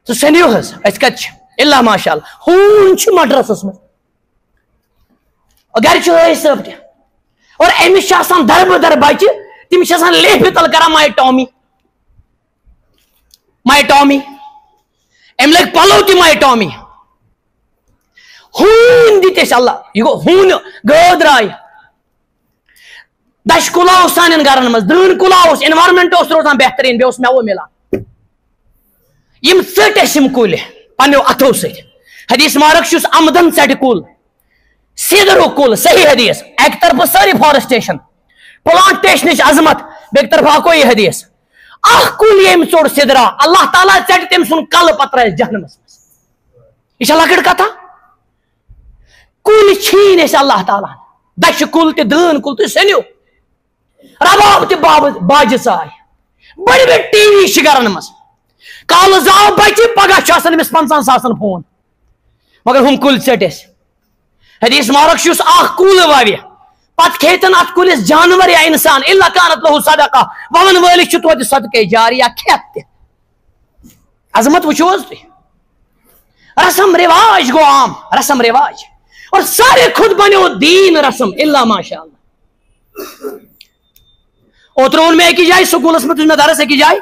تو سنیو حس اس کت اللہ ماشاء اللہ ہون چھ مدرسس مز گر صاحب تہ اور امس در بچہ تمس لے پتل کران مائی ٹامی ام لگ پلو تہ مائی ٹامی ہون دس اللہ یہ گو ہون گو درائے دش کلاو سان گرن مز درن کلاو انوائرمنٹ روزان بہترین بیس میو ملان یم ژٹ یم کل پنو اتھو ست حدیث مارک آمدن ژٹ کل سیدرو کل صحیح حدیث ایک طرف ساری فارسٹیشن پلانٹیشن عظمت بیک طرف اکوئی حدیث اخ کل یم ژوڑ سدرا اللہ تعالیٰ ژٹ تم سن کل پتہ ترائس جہنمس مز یہ لکٹ کتھا کل چھین اس اللہ تعالیٰ دش کل تہ دن کل تہ سنیو رباب تہ باجہ ژائے بڑی بڑی ٹی وی گرن مز کال زاو بچہ پگہ امس 50 ساسن فون مگر ہم کل ژٹ اس حدیث مارک اخ کل ووہ پت کھیتن ات کلس جانور یا انسان الا کانت لہو صدقہ ون ولس توتہ صدقہ جاریہ کھیت تہ عظمت وچھو تھی رسم رواج گو عام رسم رواج اور سارے خود بنو دین رسم الا ماشاء اللہ اوتر میں ایک جائے سکولس میں درس ایک جائے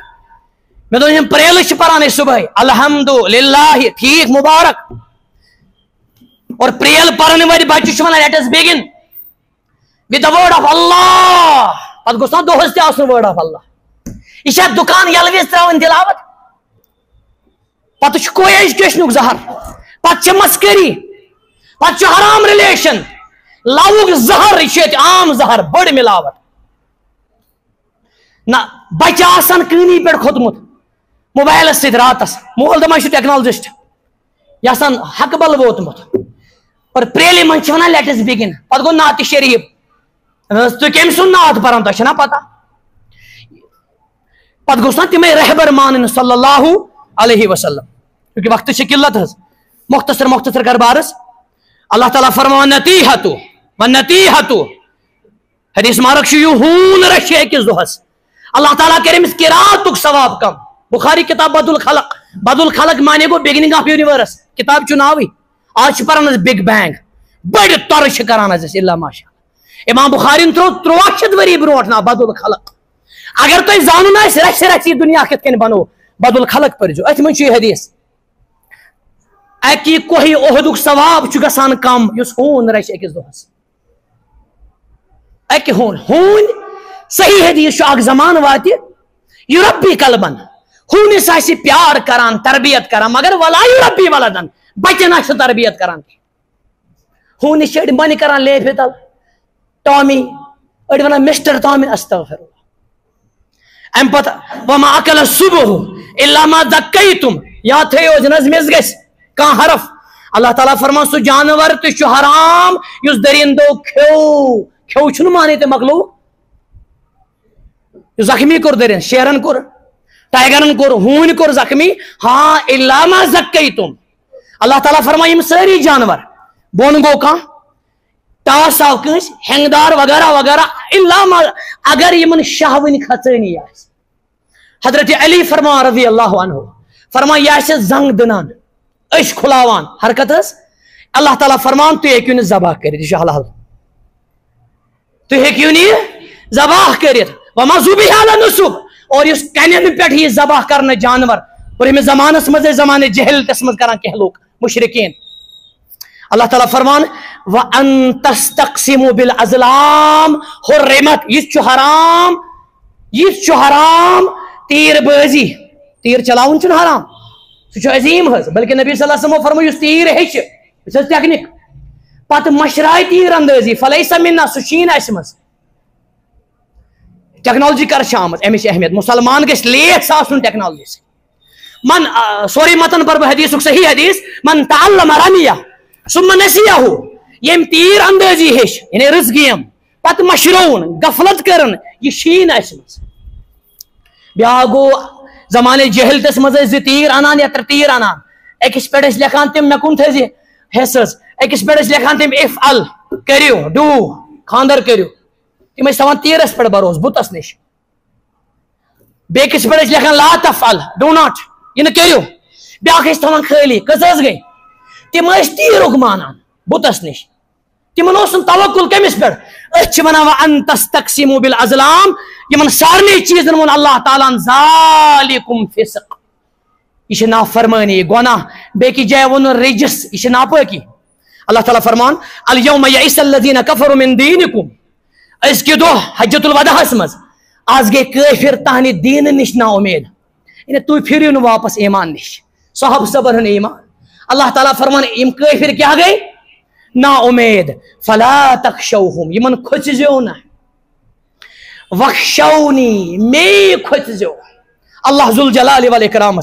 میں دن پریل پران صبح الحمد للہ ٹھیک مبارک اور پریل پرن ول بچہ ونان let us begin with the word of اللہ پتہ گوس نا دہس تہ آسن ورڈ آف اللہ یہ دکان یلویز تراون تلاوت پتہ کوئی ایجوکیشن زہر پتہ مسکری پتہ حرام ریلیشن لوگ زہر یہ عام زہر بڑ ملاوٹ نہ بچہ آسان کہنی پہ کھوتمت موبائل ست راتس مول دپان ٹیکنالوجسٹ یہ آسان حق بل ووتمت اور پریلی من ونان لیٹ اس بگن پتہ گو نعت شریف تھی کم سن نعت پران تہ پتہ پتہ گوس نا تمے رہبر مان صلی اللہ علیہ وسلم کیونکہ وقت سے قلت حس مختصر مختصر کر بارس اللہ تعالیٰ فرمان نتیحتو و نتیحتو حدیث مارک ہون رشی اکس دہس اللہ تعالیٰ کرے امس قراتک ثواب کم بخاری کتاب بد الخلق مانے گو بگننگ آف یونیورس کتاب چناوی آج پران بگ بینگ بڑ ترش کران اللہ ماشاء امام بخاری ترو 300 وری برونٹ نا بد الخلق اگر تھی زانن رچ رچ یہ دنیا کت کن بنو بد الخلق پرزو ات من حدیث اکی کوہ احدک ثواب گسان کم اس ہون رچ اکس دہس اکی ہون صحیح حدیث اخ زمان وات یربی قلبن ہونس آسی پیار کران تربیت کران مگر ولا یربی ولدن بچن آس تربیت کران ہونس چھ بن کران لے پتل ٹامی اڑ ونان مسٹر ٹامی استغفر اللہ ام پتہ وما اکل الصبح الا ما ذکیتم یا تھیو جنز مز گس کان حرف اللہ تعالیٰ فرمان سو جانور تہ حرام یس درندو کھو چھن مانے تے مخلوق زخمی کور درن شیرن کور ٹائگرن کور ہون کور زخمی ہاں الا ما ذکیتم اللہ تعالیٰ فرمائے ساری جانور بون گو کان ٹاس آو کنس ہنگدار وغیرہ وغیرہ اللہ اگر یمن شہوین کھچانی آس حضرت علی فرما رضی اللہ عنہ فرما یہ آس زنگ دنان اش کھلاوان حرکت اس اللہ تعالیٰ فرمان تو ہیکیو نی ذبح کرت یہ حلال تو ہیکیو نی ذبح کرت وما ذبح علی نصب اور اس کنن پہ یہ ذبح کرنا جانور اور ہمیں زمانس مز زمان جہل تس مز کران کہ لوگ مشرکین اللہ تعالیٰ فرمان وَأَن تَسْتَقْسِمُوا بِالْأَزْلَامِ حُرِّمَتْ یہ حرام تیر بازی تیر چلاون چھن حرام سو عظیم ہے بلکہ نبی صلی اللہ علیہ وسلم فرمو اس تیر ہیچ اس ٹیکنک پت مشرائی تیر اندازی فلیس مننا سچین اسمس ٹیکنالوجی کر شامت امیش اہمیت مسلمان گیس لیت ساسن ٹیکنالوجی سے من سوری متن پر حدیث صحیح حدیث من تعلم رمیہ ثم نسیہ یم تیر اندازی ہش یعنی رز گیم پت مشرون غفلت کرن یہ شین اسمس بیا گو زمانے جہل تس مز تیر انان یا تیر انان اکس پہ لکھان تم مے کن تھزی حصص اکس پہ لکھان تم افعل کریو ڈو خاندر کریو تم تھوان تیرس پہ بروس بتس نش بیکس پہ لکھان لا تفعل ڈو ناٹ یہ کریو بیاکھ تھوان خالی کس گئی تم تیرک مانان بتس نش تمن توکل کمس پہ وَأَن تَسْتَقْسِمُوا بِالْأَزْلَامِ یمن سارنی چیزن وون اللہ تعالیٰ ذالکم فسق یہ نافرمانی گناہ بیکی جائے ون رجس یہ ناپاکی اللہ تعالیٰ فرمان اليوم یئس الذین کفروا من دینکم اس کے دو حجت الوداع مز آج گئی کافر تہنی دین نش نا امید یعنی تو پھریو نو واپس ایمان نش صحب صبر ہن ایمان اللہ تعالیٰ فرمان یم کافر کیا گئی نا امید فلا تخشوہم یمن کھچزیو نا وخشونی میں کھچزیو اللہ ذوالجلال والاکرام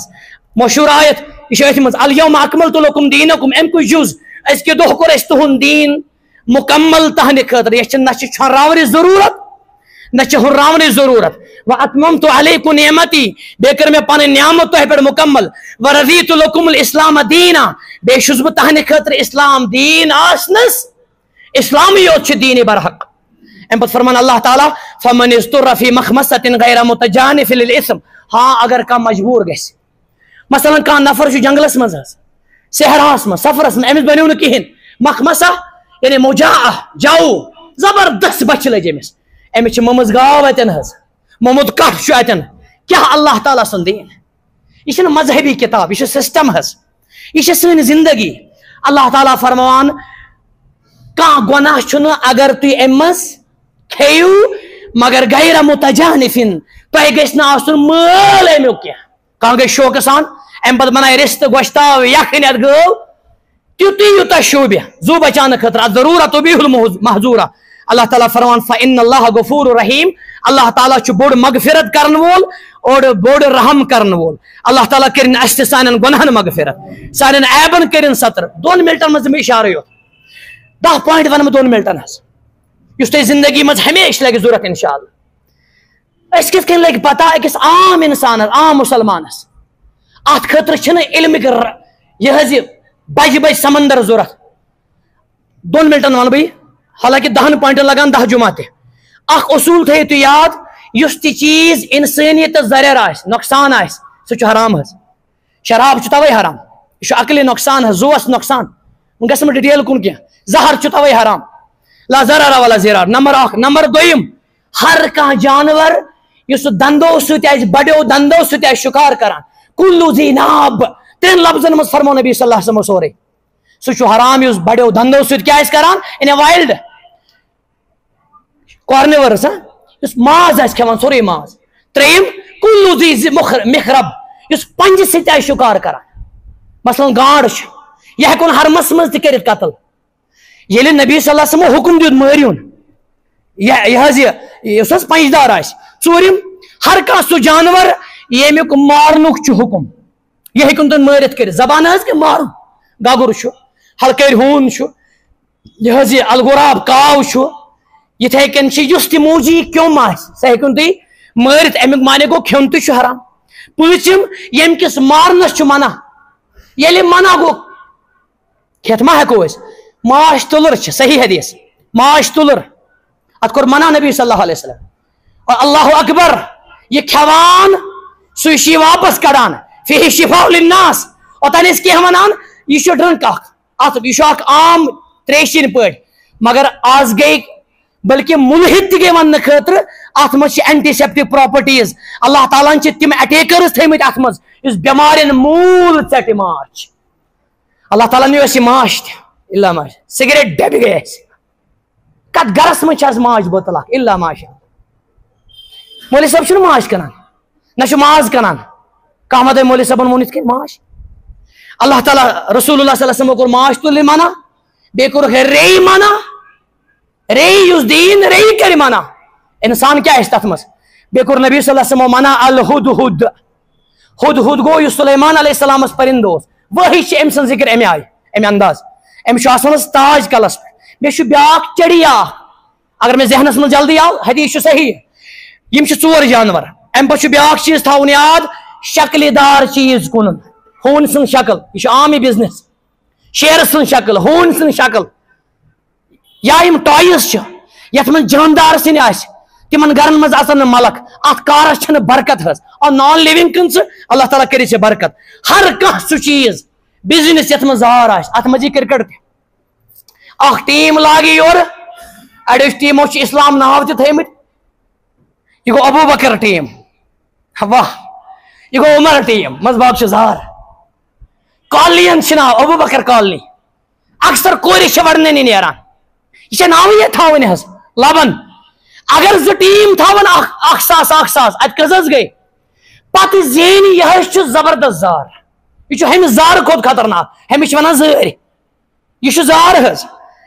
مشہور آیت یہ مز اليوم اکملت لکم دینکم ام کو جز اس کے دو کور اس تہن دین مکمل تہنی خاطر یہ نہ چھراونی ضرورت نہ ہراونی ضرورت واتممت علیکم نعمتی بے کر میں پن نعمت تہ پہ مکمل ورضیت لکم الاسلام دینا بے شز بہ تہنی خاطر اسلام دین آسنس اسلامی یوت دین برحق ام پت فرمان اللہ تعالیٰ فمن اضطر فی مخمصۃ غیر متجانف للاثم ہاں اگر کا مجبور گس مثلا کان نفر جنگلس مز صحراس مز سفرس مز امس بنیو کہین مخمصہ یعنی مجاعہ جاؤ زبردست بچ لج امس امس ممز گاو اتن حس ممد کٹ اتن کیا اللہ تعالیٰ سن دین یہ مذہبی کتاب یہ سسٹم حس یہ سن زندگی اللہ تعالیٰ فرمان کان گناہ چھن اگر تھی امس کھیو مگر غیر متجانفن تہ گھس نا آسن مال امیک کی کان گئی شوق سان ام پتہ بنائے رست گوشتاب یخن ات گو تیوتی یوتا شوبہ زو بچانے خطر ضرورت تبیح المحظورہ اللہ تعالیٰ فرمان فإن اللہ غفور رحیم اللہ تعالیٰ چھ بوڑ مغفرت کرن وول اور بوڑ رحم کرن وول اللہ تعالیٰ کرن اس سانن گناہن مغفرت سانن عیبن کرن ستر 2 منٹن مز میں اشارہ یوت 10 پوائنٹ ون 2 منٹن ہس اس تہ زندگی مز ہمیشہ لگہ ضرورت انشاءاللہ اس کس کن لگہ پتہ اکس عام انسان عام مسلمانس ات خطر چھن علم یہ بج بج سمندر ضرورت 2 منٹن ون بھائی حالانکہ 10 پوائنٹن لگان 10 جمعہ تہ اخ اصول تھیو تو یاد اس تہ چیز انسانیت ضرر آس نقصان آس سہ حرام حس شراب توے حرام یہ عقلی نقصان حس زوس نقصان ان گھس ڈیٹیل کن کی زہر توے حرام لا ضرر ولا ضرار نمبر 1 نمبر 2 ہر کان جانور اس دندو ست بڑو دندو ست شکار کران کلو ذی ناب 3 لفظن مز فرمو نبی صلی اللہ علیہ وسلم سورے سہ حرام اس بڑو دندو ست کیا کران ان وائلڈ کارنیورس اس ماز آس کھوان سورے ماز 3 کلو ذی مخرب اس پنج ست شکار کران مثلا گاڑ یہ ہیکون حرمس مز تہ کرت قتل یل نبی صلی اللہ علیہ وسلم حکم دیت مریون یہ پنجدار آس 4 ہر کان سہ جانور یمیک مارنک حکم یہ ہیکن تن مارت کر زبان حس کہ مارن گگر ہلکر ہون یہ الغراب کاو یتھے کن اس تہ موجی کیوم آس سہ ہیکن تھی مارت امیک معنی گو کھیون تہ حرام 5 یم کس مارنس منع یل منع گو کھیت ما ہیکو اس ماش تلر صحیح حدیث ماش تلر ات کور منع نبی صلی اللہ علیہ وسلم اور اللہ اکبر یہ کھوان سوشی واپس کڑان فیہ شفاء للناس اور تن اس کی ونان یہ ڈرنک ات یہ عام تریشین پہ مگر آز گئی بلکہ ملحد تہ گئی ون خاطر ات مز اینٹی سیپٹک پراپرٹیز اللہ تعالیٰ تم اٹیکرز تھمت ات مز اس بیمارین مول ژٹ ماچ اللہ تعالیٰ نیو اس ماش تہ الا ماش سگریٹ ڈبہ گئی اس کت گرس مز آز ماش بوتل الا ماشا مولوی صاحب چھ ماش کنان نہ ماز کنان کہاں دے مولوی صاحبن وون کن ماش اللہ تعالیٰ رسول اللہ صلی اللہ علیہ وسلم کور ماش تل منع بے کور ری منع ری اس دین ری کر منع انسان کیا تر مز بے کور نبی صلی اللہ علیہ وسلم منع الہدہد ہدہد گو یس سلیمان علیہ السلام پرند وہی ام سن ذکر امہ آئی امہ انداز امس تاج کلس پہ بیس بیاکھ چڑیا اگر میں ذہنس من جلدی آو حدیث صحیح یم ژور جانور ام پہ بیاکھ چیز تھاون یاد شکل دار چیز کن ہون سن شکل یہ عام بزنس شیر سن شکل ہون سن شکل یا یم ٹوائز یت من جاندار سن آس تمن گرن مز آسن ملک ات کارس چھن برکت حس اور نان لیونگ کن اللہ تعالیٰ کر برکت ہر کھانا سہ چیز بزنس یت من زار آس ات مز کرکٹ تہ اخ ٹیم لاگی یور اڑو ٹیمو اسلام ناو تہ تھمت یہ گو ابو بکر ٹیم واہ یہ گو عمر ٹیم مزباب زار کالین ناو ابو بکر کالنی اکثر کور وڑنے نیران یہ ناو یہ تھاون حس لبن اگر زٕ ٹیم تھاون اکھ ساس ات کز گئی پتہ زین یہ زبردست زار یہ ہمس زار کھوت خطرناک ہمس ونان زر یہ زار حس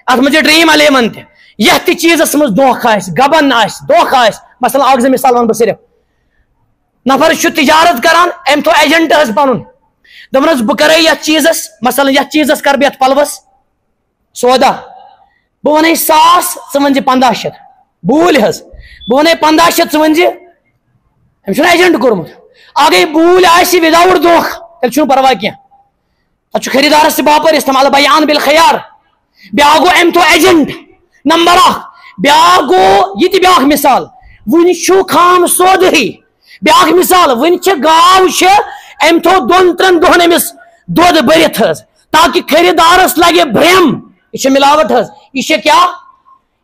ات مجھے ڈریم 11 تہ یہ چیزس مز دھوکہ آس گبن آس دھوکہ آس مثلا اکھ زٕ مثال ون بہ صرف نفر تجارت کران ام تھو ایجنٹ حس پنن دپنس بہ کرے یتھ چیزس مثلا یتھ چیزس کر بہ یتھ پلوس سودا بہ ون 1000 ژٕ ون 1500 بول حس بہ ون 1500 ژٕ ون أمۍ چھُنہ ایجنٹ کوٚرمُت اگے بول آسہِ وداؤٹ دھوکہ تیٚلہِ چھُنہٕ پرواے کینٛہہ تتھ چھُ خریدارس تہِ باپٲرۍ استعمال بیان بالخیار بیاکھ گوٚو أمۍ تھوٚو ایجنٹ نمبر 1 بیاکھ گوٚو یہِ تہِ بیاکھ مثال وُنہِ چھُ خام سودٕری بیاکھ مثال وُنہِ چھِ گاو چھِ أمۍ تھوٚو 2-3 دۄہن أمِس دۄد بٔرِتھ حظ تاکہِ خریدارس لگہِ برٛیم یہِ چھِ ملاوٹ حظ یہِ چھِ کیٛاہ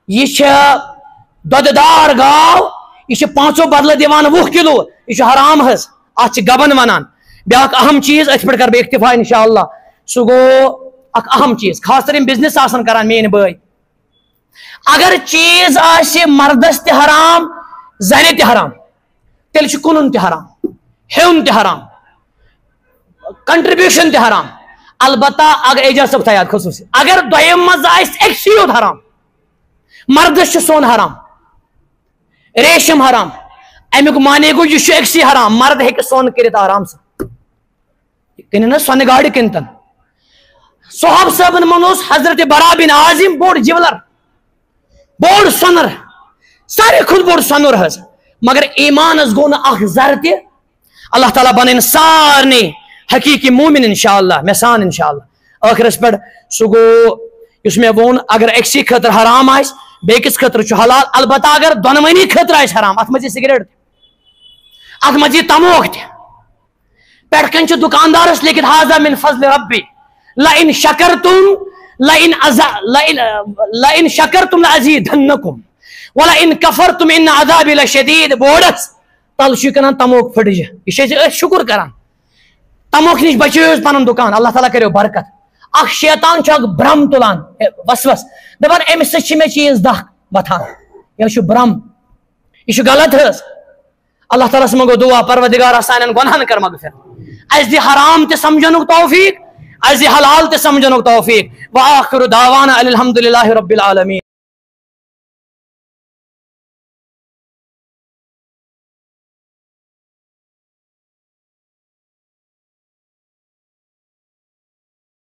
یہ دودھ دار گاو یہ 5 بدلہ دیوان 20 کلو یہ حرام حس ات گبن ونان بیاکھ اہم چیز ات پہ کر بہ اکتفا انشاءاللہ سہ گو اخ اہم چیز خاص طور بزنس آسان کران مین بھائی اگر چیز آس مردس تہ حرام زنہ تہ حرام تیل کُنن تہ حرام ہیون تہ حرام کنٹریبیوشن تہ حرام البتہ اگر اعجاز صاحب تھا خصوصی اگر دویم مز آس اکسی یوت حرام مردس سون حرام ریشم حرام امیک مانے گو یہ اکسی حرام مرد ہے سون کرت آرام سے کن سون گاڑی کنتن صحاب صاحبن منوس حضرت برا بن عازم بوڑ جیولر بوڑ سونر سارے خود بوڑ سونر حس مگر ایمانس گو اخ زر تہ اللہ تعالیٰ بنن سارے حقیقی مومن انشاءاللہ مثان انشاءاللہ آخرس پہ سہ گو اس میں وون اگر اکسی خطر حرام آس بیکس خطر حلال البتہ اگر دونونی خطر آس حرام ات مز سگریٹ ات مز تموک تہ پہ کن دکاندارس لیکن حاضہ من فضل ربی لئن شکرتم لازیدنکم ولئن کفرتم ان عذابی لشدید بورس تل کن تموک پھٹج یہ شکر کران تموک نش بچیوز پن دکان اللہ تعالیٰ کرو برکت اخ شیطان اخ برم تلان وسوس دپان امس سۭتۍ چھِ مےٚ چیٖز دہ وتھان یہ برم یہ غلط حظ اللہ تعالیٰ سے منگو دعا پروردگار سانن گناہن کر مغفرت اس دی حرام تہ سمجھنُک توفیق اس دی حلال تہ سمجھنُک توفیق وآخر دعوانا الحمدللہ رب العالمین.